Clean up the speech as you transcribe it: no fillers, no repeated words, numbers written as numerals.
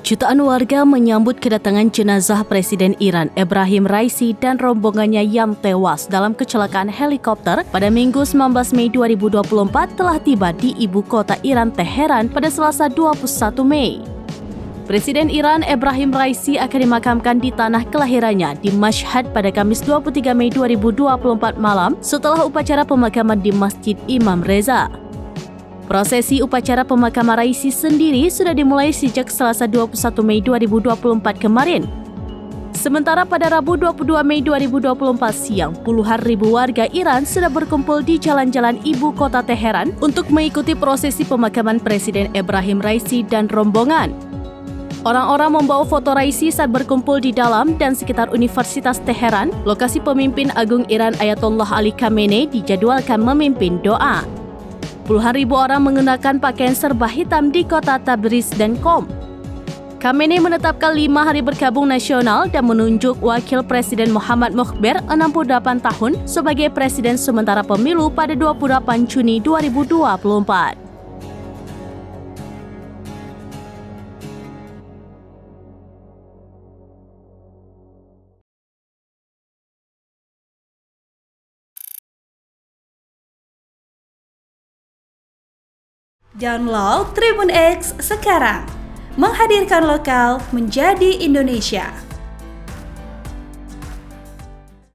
Jutaan warga menyambut kedatangan jenazah Presiden Iran Ebrahim Raisi dan rombongannya yang tewas dalam kecelakaan helikopter pada Minggu 19 Mei 2024 telah tiba di ibu kota Iran, Teheran pada Selasa 21 Mei. Presiden Iran Ebrahim Raisi akan dimakamkan di tanah kelahirannya di Mashhad pada Kamis 23 Mei 2024 malam setelah upacara pemakaman di Masjid Imam Reza. Prosesi upacara pemakaman Raisi sendiri sudah dimulai sejak Selasa 21 Mei 2024 kemarin. Sementara pada Rabu 22 Mei 2024 siang, puluhan ribu warga Iran sudah berkumpul di jalan-jalan ibu kota Teheran untuk mengikuti prosesi pemakaman Presiden Ebrahim Raisi dan rombongan. Orang-orang membawa foto Raisi saat berkumpul di dalam dan sekitar Universitas Teheran, lokasi pemimpin agung Iran Ayatollah Ali Khamenei dijadwalkan memimpin doa. Puluhan ribu orang menggunakan pakaian serba hitam di kota Tabriz dan Qom. Khamenei menetapkan 5 hari berkabung nasional dan menunjuk Wakil Presiden Muhammad Mokhber 68 tahun sebagai Presiden sementara pemilu pada 28 Juni 2024. Download Tribun X sekarang, menghadirkan lokal menjadi Indonesia.